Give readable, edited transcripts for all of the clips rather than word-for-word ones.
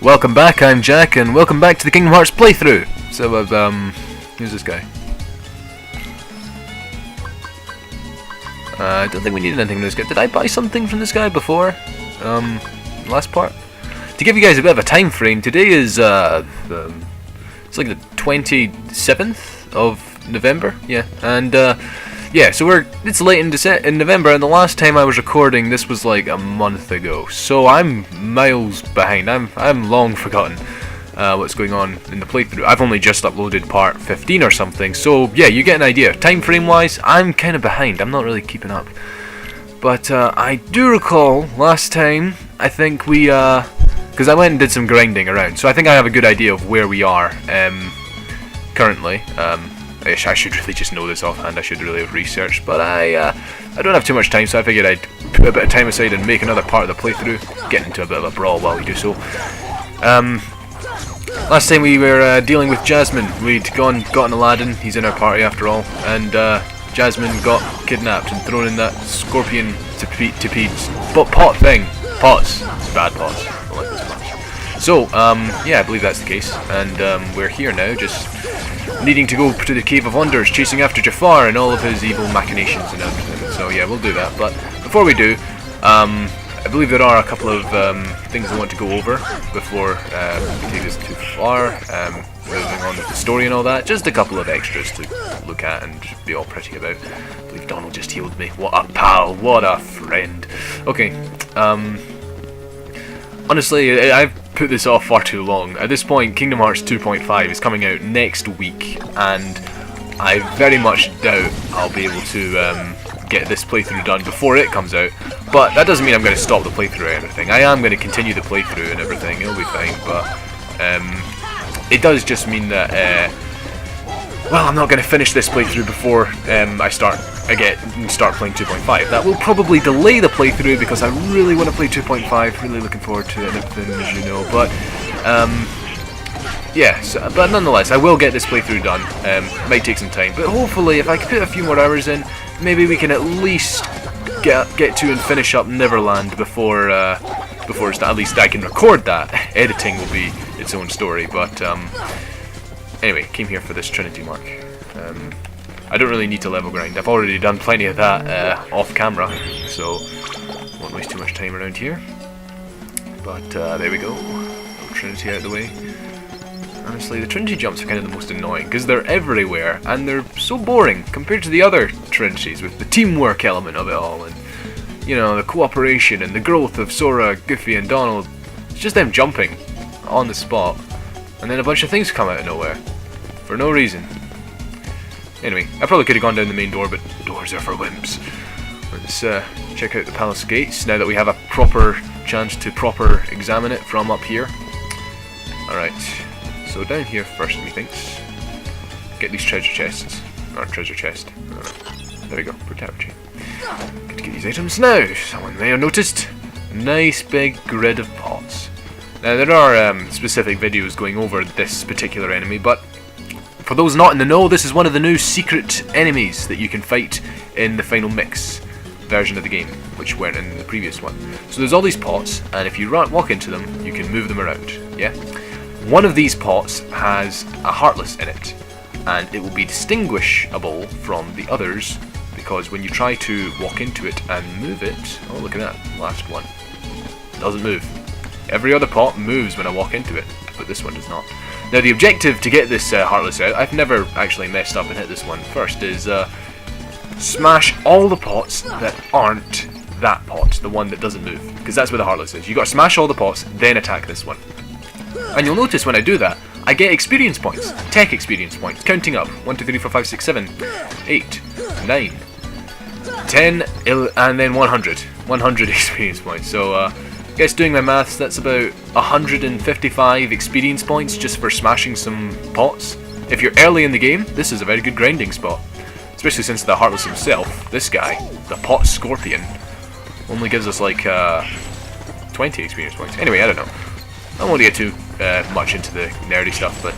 Welcome back, I'm Jack, and welcome back to the Kingdom Hearts playthrough. So, who's this guy? I don't think we need anything from this guy. Did I buy something from this guy before? Last part? To give you guys a bit of a time frame, today is, it's like the 27th of November, yeah, and, yeah, so it's late in November, and the last time I was recording, this was like a month ago, so I'm miles behind. I'm long forgotten what's going on in the playthrough. I've only just uploaded part 15 or something, so yeah, you get an idea. Time frame wise, I'm kind of behind. I'm not really keeping up. But I do recall last time, I think we, because I went and did some grinding around, so I think I have a good idea of where we are currently. I should really just know this offhand. I should really have researched, but I don't have too much time, so I figured I'd put a bit of time aside and make another part of the playthrough, get into a bit of a brawl while we do so. Last time we were dealing with Jasmine. We'd gotten Aladdin. He's in our party after all, and Jasmine got kidnapped and thrown in that scorpion pot thing. Pots. It's bad pots. I don't like this much. So, yeah, I believe that's the case, and we're here now, just needing to go to the Cave of Wonders, chasing after Jafar and all of his evil machinations and everything. So yeah, we'll do that. But before we do, I believe there are a couple of things I want to go over before we take this too far. Moving on with the story and all that. Just a couple of extras to look at and be all pretty about. I believe Donald just healed me. What a pal, what a friend. Okay, honestly, I've put this off far too long. At this point, Kingdom Hearts 2.5 is coming out next week, and I very much doubt I'll be able to get this playthrough done before it comes out. But that doesn't mean I'm going to stop the playthrough or anything. I am going to continue the playthrough and everything. It'll be fine, but it does just mean that well, I'm not going to finish this playthrough before I start playing 2.5. That will probably delay the playthrough because I really want to play 2.5. Really looking forward to it and everything, as you know. But yeah, but nonetheless, I will get this playthrough done. It might take some time, but hopefully, if I can put a few more hours in, maybe we can at least get to and finish up Neverland before at least I can record that. Editing will be its own story, but anyway, came here for this Trinity mark. I don't really need to level grind. I've already done plenty of that off camera, so won't waste too much time around here. But there we go. Trinity out of the way. Honestly, the Trinity jumps are kind of the most annoying because they're everywhere and they're so boring compared to the other Trinities with the teamwork element of it all, and you know, the cooperation and the growth of Sora, Goofy, and Donald. It's just them jumping on the spot, and then a bunch of things come out of nowhere for no reason. Anyway, I probably could have gone down the main door, but doors are for wimps. Let's check out the palace gates now that we have a proper chance to proper examine it from up here. Alright, so down here first, methinks. Get these treasure chests. Or treasure chest. There we go, brutality. Good to get these items now. Someone may have noticed. Nice big grid of pots. Now there are specific videos going over this particular enemy, but for those not in the know, this is one of the new secret enemies that you can fight in the final mix version of the game, which weren't in the previous one. So there's all these pots, and if you walk into them, you can move them around, yeah? One of these pots has a Heartless in it, and it will be distinguishable from the others, because when you try to walk into it and move it, oh look at that, last one, it doesn't move. Every other pot moves when I walk into it, but this one does not. Now the objective to get this Heartless out, I've never actually messed up and hit this one first, is smash all the pots that aren't that pot, the one that doesn't move, because that's where the Heartless is. You got to smash all the pots, then attack this one. And you'll notice when I do that, I get experience points, tech experience points, counting up, 1, 2, 3, 4, 5, 6, 7, 8, 9, 10, and then 100. 100 experience points, so I guess doing my maths, that's about 155 experience points just for smashing some pots. If you're early in the game, this is a very good grinding spot. Especially since the Heartless himself, this guy, the Pot Scorpion, only gives us like 20 experience points. Anyway, I don't know. I won't get too much into the nerdy stuff, but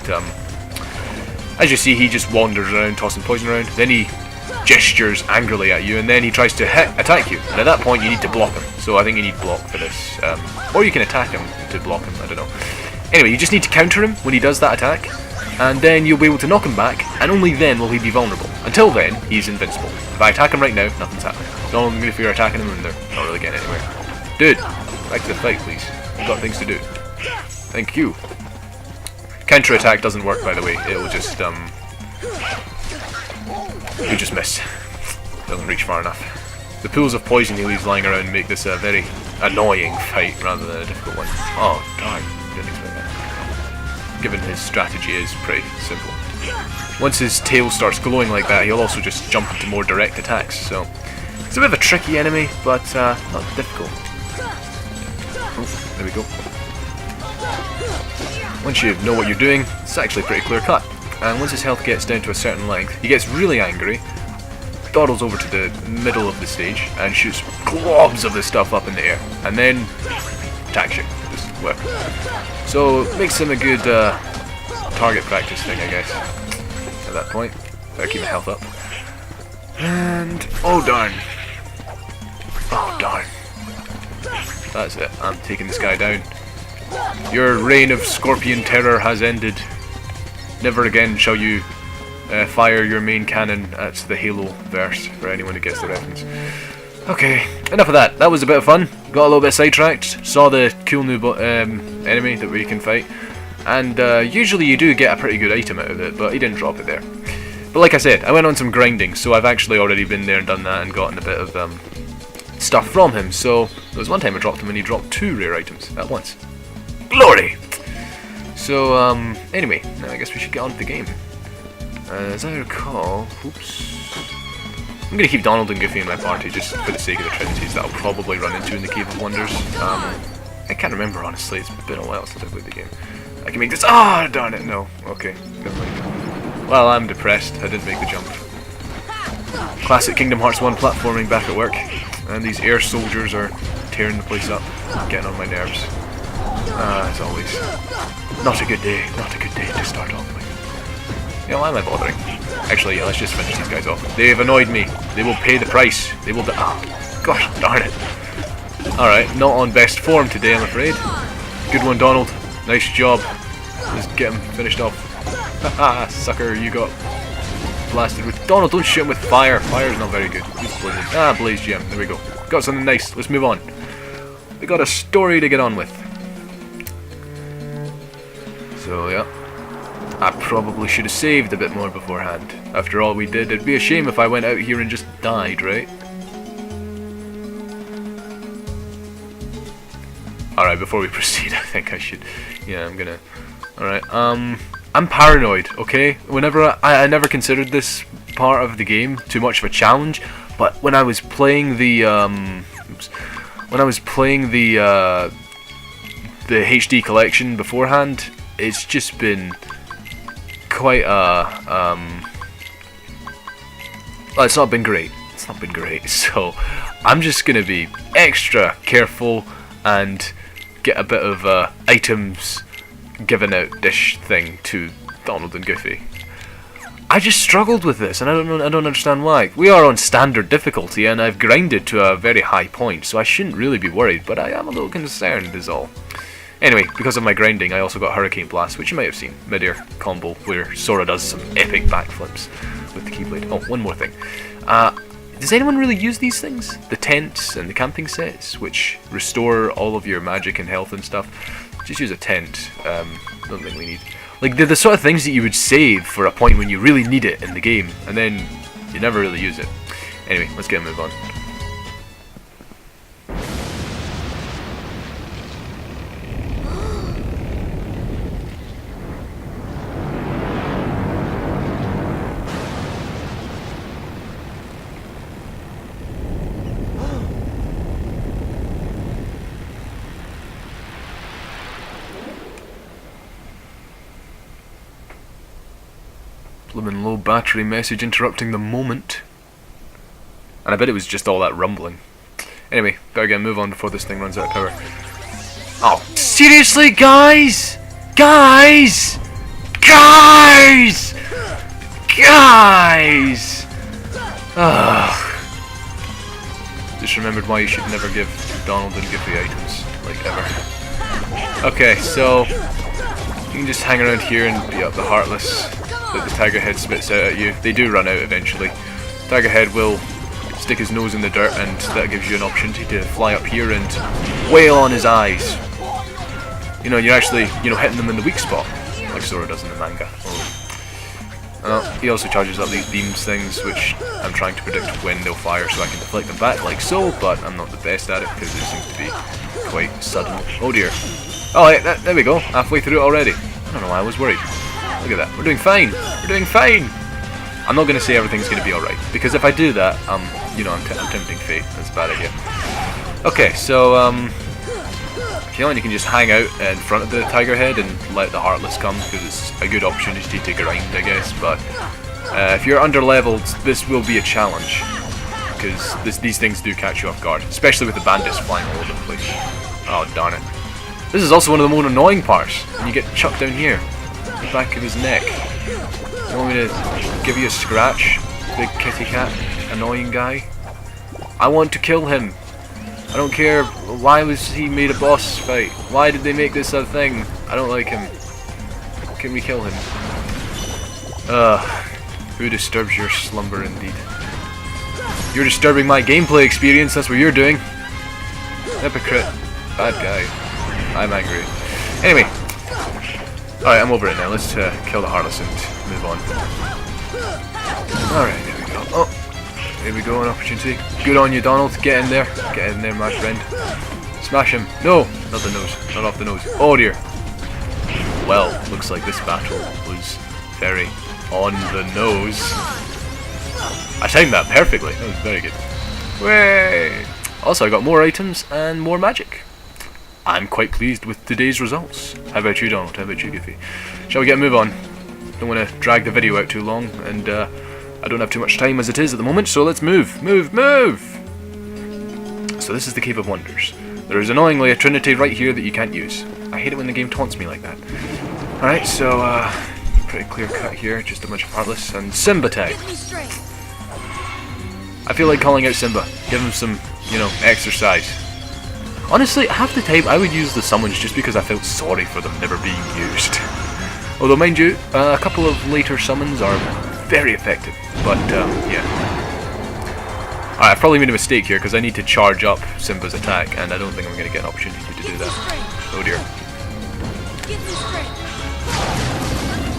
as you see, he just wanders around, tossing poison around. Then he gestures angrily at you, and then he tries to attack you. And at that point, you need to block him. So I think you need block for this. Or you can attack him to block him, I don't know. Anyway, you just need to counter him when he does that attack, and then you'll be able to knock him back, and only then will he be vulnerable. Until then, he's invincible. If I attack him right now, nothing's happening. Don't if you're attacking him and they're not really getting anywhere. Dude, back to the fight, please. I've got things to do. Thank you. Counter attack doesn't work, by the way. It'll just you just miss. Doesn't reach far enough. The pools of poison he leaves lying around make this a very annoying fight rather than a difficult one. Oh, darn. Didn't expect that. Given his strategy is pretty simple. Once his tail starts glowing like that, he'll also just jump into more direct attacks, so it's a bit of a tricky enemy, but not difficult. Oh, there we go. Once you know what you're doing, it's actually pretty clear cut. And once his health gets down to a certain length, he gets really angry, dawdles over to the middle of the stage, and shoots globs of this stuff up in the air, and then attacks you. Just work. So it makes him a good target practice thing, I guess. At that point, better keep my health up. And oh darn! Oh darn! That's it. I'm taking this guy down. Your reign of scorpion terror has ended. Never again shall you fire your main cannon at the Halo verse, for anyone who gets the reference. Okay, enough of that. That was a bit of fun. Got a little bit sidetracked. Saw the cool new enemy that we can fight. And usually you do get a pretty good item out of it, but he didn't drop it there. But like I said, I went on some grinding, so I've actually already been there and done that and gotten a bit of stuff from him. So there was one time I dropped him and he dropped 2 rare items at once. Glory! So, anyway, now I guess we should get on to the game. As I recall, oops. I'm going to keep Donald and Goofy in my party just for the sake of the trinities that I'll probably run into in the Cave of Wonders. I can't remember, honestly, it's been a while since I played the game. I can make this. Ah, oh, darn it, no. Okay, never mind. Well, I'm depressed. I didn't make the jump. Classic Kingdom Hearts 1 platforming back at work. And these air soldiers are tearing the place up, getting on my nerves. As always. Not a good day. Not a good day to start off with. Yeah, why am I bothering? Actually, yeah, let's just finish these guys off. They've annoyed me. They will pay the price. They will. Ah, gosh darn it. Alright, not on best form today, I'm afraid. Good one, Donald. Nice job. Let's get him finished off. Haha, sucker, you got blasted with. Donald, don't shoot him with fire. Fire's not very good. Ah, Blaze Gem. There we go. Got something nice. Let's move on. We got a story to get on with. So, yeah. I probably should have saved a bit more beforehand. After all we did, it'd be a shame if I went out here and just died, right? Alright, before we proceed, I think I should... Yeah, I'm gonna... Alright, I'm paranoid, okay? Whenever I never considered this part of the game too much of a challenge, but when I was playing the, when I was playing the HD collection beforehand, it's just been quite well, it's not been great. It's not been great, so I'm just gonna be extra careful and get a bit of items given out dish thing to Donald and Goofy. I just struggled with this, and I don't understand why. We are on standard difficulty, and I've grinded to a very high point, so I shouldn't really be worried, but I am a little concerned is all. Anyway, because of my grinding, I also got Hurricane Blast, which you might have seen, mid-air combo, where Sora does some epic backflips with the Keyblade. Oh, one more thing. Does anyone really use these things? The tents and the camping sets, which restore all of your magic and health and stuff. Just use a tent. Don't think we need... Like, they're the sort of things that you would save for a point when you really need it in the game, and then you never really use it. Anyway, let's get a move on. Bloomin' low battery message interrupting the moment. And I bet it was just all that rumbling. Anyway, better get a move on before this thing runs out of power. Oh, seriously, guys? Guys! Guys! Guys! Ugh. Just remembered why you should never give Donald and Goofy items, like ever. Okay, so can just hang around here and beat up the Heartless that the Tiger Head spits out at you. They do run out eventually. Tiger Head will stick his nose in the dirt, and that gives you an opportunity to fly up here and wail on his eyes. You know, you're actually, you know, hitting them in the weak spot, like Sora does in the manga. He also charges up these beams things, which I'm trying to predict when they'll fire so I can deflect them back like so, but I'm not the best at it because it seems to be quite sudden. Oh dear. Oh, hey, there we go. Halfway through it already. I don't know why I was worried. Look at that. We're doing fine. We're doing fine. I'm not going to say everything's going to be alright, because if I do that, you know, I'm tempting fate. That's a bad idea. Okay, so, Keelan, you can just hang out in front of the Tiger Head and let the Heartless come, because it's a good opportunity to grind, I guess, but if you're under-leveled, this will be a challenge, because these things do catch you off guard, especially with the bandits flying all over the place. Oh, darn it. This is also one of the more annoying parts, when you get chucked down here, the back of his neck. You want me to give you a scratch, big kitty cat, annoying guy? I want to kill him. I don't care, why was he made a boss fight? Why did they make this a thing? I don't like him. Can we kill him? Who disturbs your slumber indeed? You're disturbing my gameplay experience, that's what you're doing. Hypocrite. Bad guy. I'm angry. Anyway. Alright, I'm over it now. Let's kill the Heartless and move on. Alright, there we go. Oh, there we go, an opportunity. Good on you, Donald. Get in there. Get in there, my friend. Smash him. No, not the nose. Not off the nose. Oh dear. Well, looks like this battle was very on the nose. I timed that perfectly. That was very good. Way. Also, I got more items and more magic. I'm quite pleased with today's results. How about you, Donald? How about you, Goofy? Shall we get a move on? Don't want to drag the video out too long, and I don't have too much time as it is at the moment, so let's move! Move! Move! So this is the Cave of Wonders. There is annoyingly a trinity right here that you can't use. I hate it when the game taunts me like that. Alright, so pretty clear cut here, just a bunch of Heartless, and Simba tag. I feel like calling out Simba. Give him some, you know, exercise. Honestly, half the time I would use the summons just because I felt sorry for them never being used. Although, mind you, a couple of later summons are very effective, but yeah. Alright, I've probably made a mistake here because I need to charge up Simba's attack, and I don't think I'm going to get an opportunity to do that. Oh dear.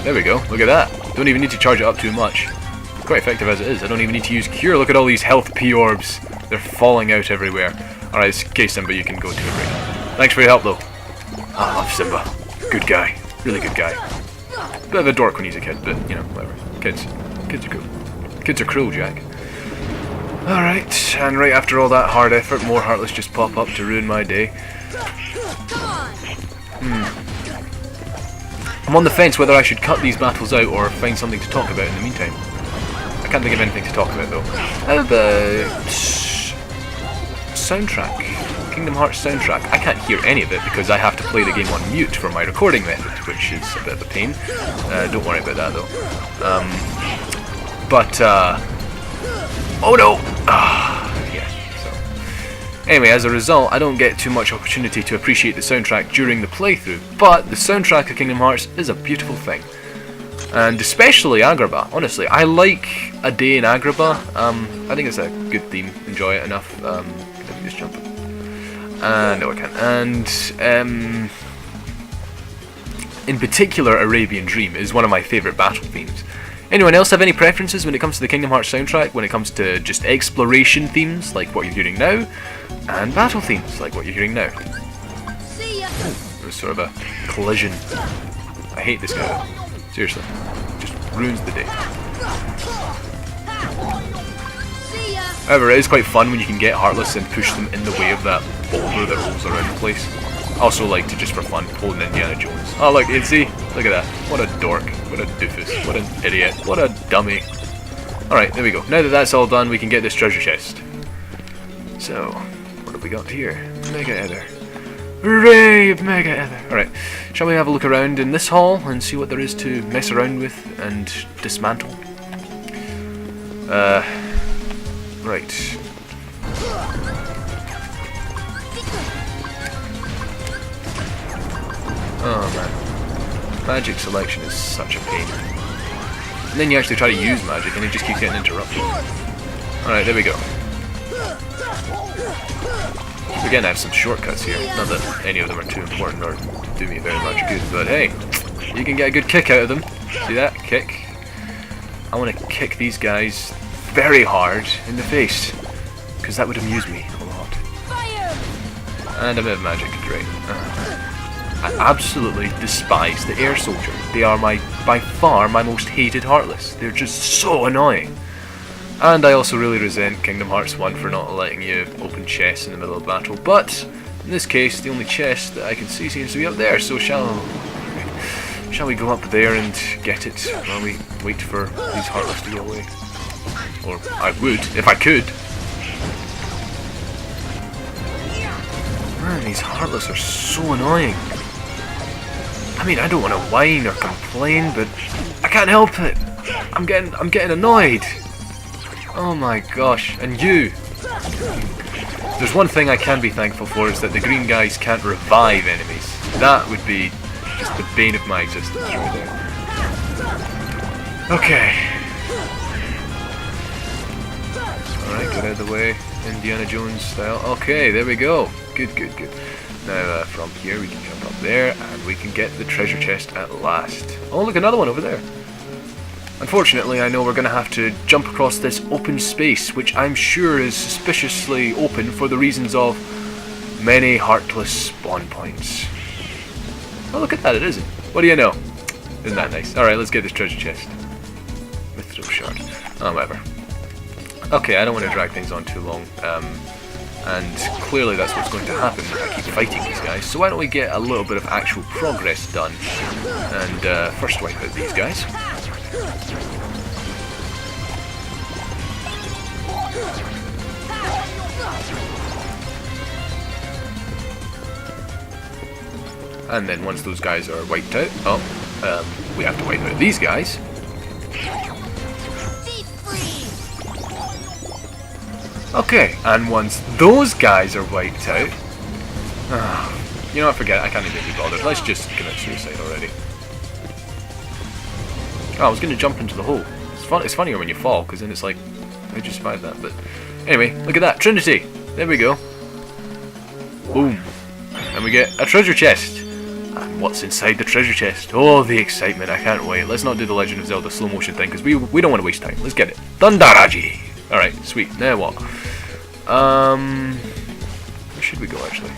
There we go, look at that. Don't even need to charge it up too much. Quite effective as it is. I don't even need to use Cure. Look at all these health P-orbs. They're falling out everywhere. Alright, okay, Simba, you can go to a break. Thanks for your help, though. I love Simba. Good guy. Really good guy. Bit of a dork when he's a kid, but, you know, whatever. Kids are cool. Kids are cruel, Jack. Alright, and right after all that hard effort, more Heartless just pop up to ruin my day. I'm on the fence whether I should cut these battles out or find something to talk about in the meantime. I can't think of anything to talk about, though. How about soundtrack? Kingdom Hearts soundtrack. I can't hear any of it because I have to play the game on mute for my recording method, which is a bit of a pain. Don't worry about that, though. Oh no! Yeah, so. Anyway, as a result, I don't get too much opportunity to appreciate the soundtrack during the playthrough, but the soundtrack of Kingdom Hearts is a beautiful thing. And especially Agrabah. Honestly, I like A Day in Agrabah. I think it's a good theme. Enjoy it enough. Can I just jump? No, I can't. And in particular, Arabian Dream is one of my favourite battle themes. Anyone else have any preferences when it comes to the Kingdom Hearts soundtrack? When it comes to just exploration themes, like what you're hearing now, and battle themes, like what you're hearing now? It was sort of a collision. I hate this guy. Seriously, just ruins the day. However, it is quite fun when you can get Heartless and push them in the way of that boulder that rolls around the place. I also like to, just for fun, pull an Indiana Jones. Oh look, Izzy! Look at that. What a dork. What a doofus. What an idiot. What a dummy. Alright, there we go. Now that that's all done, we can get this treasure chest. So, what have we got here? Mega Ether. Hooray! Mega Ether! Alright, shall we have a look around in this hall and see what there is to mess around with and dismantle? Right. Oh man. Magic selection is such a pain. And then you actually try to use magic and it just keeps getting interrupted. Alright, there we go. We're gonna have some shortcuts here. Not that any of them are too important or do me very much good, but hey, you can get a good kick out of them. See that? Kick. I want to kick these guys very hard in the face, because that would amuse me a lot. And a bit of magic, great. I absolutely despise the air soldier. They are by far my most hated Heartless. They're just so annoying. And I also really resent Kingdom Hearts 1 for not letting you open chests in the middle of battle, but in this case the only chest that I can see seems to be up there, so shall we go up there and get it while we wait for these Heartless to go away? Or I would, if I could. Man, these Heartless are so annoying. I mean, I don't want to whine or complain, but I can't help it. I'm getting annoyed. Oh my gosh, and you! There's one thing I can be thankful for, is that the green guys can't revive enemies. That would be just the bane of my existence right there. Okay. Alright, get out of the way, Indiana Jones style. Okay, there we go. Good, good, good. Now from here we can jump up there and we can get the treasure chest at last. Oh look, another one over there. Unfortunately, I know we're going to have to jump across this open space, which I'm sure is suspiciously open for the reasons of many Heartless spawn points. Oh, look at that, it isn't. What do you know? Isn't that nice? Alright, let's get this treasure chest. Mithril shard. Oh, whatever. Okay, I don't want to drag things on too long. And clearly that's what's going to happen if I keep fighting these guys. So why don't we get a little bit of actual progress done. And first wipe out these guys. And then once those guys are wiped out, we have to wipe out these guys. Okay, and once those guys are wiped out, you know what, forget it, I can't even be bothered. Let's just commit suicide already. Oh, I was going to jump into the hole. It's funnier when you fall, because then it's like, I just survived that. But anyway, look at that, Trinity. There we go. Boom. And we get a treasure chest. And what's inside the treasure chest? Oh, the excitement, I can't wait. Let's not do the Legend of Zelda slow motion thing, because we don't want to waste time. Let's get it. Thundaraji! Alright, sweet. Now what? Where should we go, actually?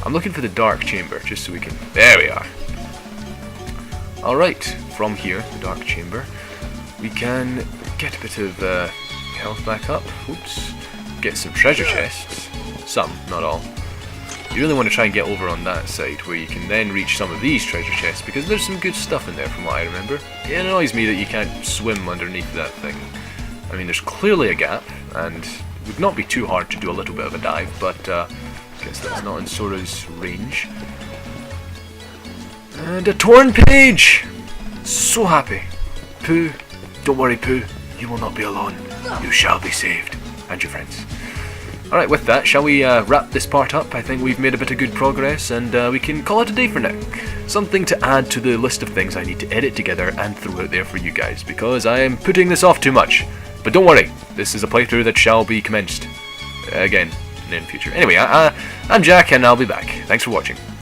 I'm looking for the dark chamber, just so we can... There we are. Alright, from here, the dark chamber, we can get a bit of health back up. Oops. Get some treasure chests. Some, not all. You really want to try and get over on that side, where you can then reach some of these treasure chests, because there's some good stuff in there from what I remember. It annoys me that you can't swim underneath that thing. I mean, there's clearly a gap, and it would not be too hard to do a little bit of a dive, but I guess that's not in Sora's range. And a torn page! So happy. Pooh, don't worry Pooh, you will not be alone. You shall be saved. And your friends. Alright, with that, shall we wrap this part up? I think we've made a bit of good progress, and we can call it a day for now. Something to add to the list of things I need to edit together and throw out there for you guys, because I am putting this off too much. But don't worry, this is a playthrough that shall be commenced again in the future. Anyway, I'm Jack, and I'll be back. Thanks for watching.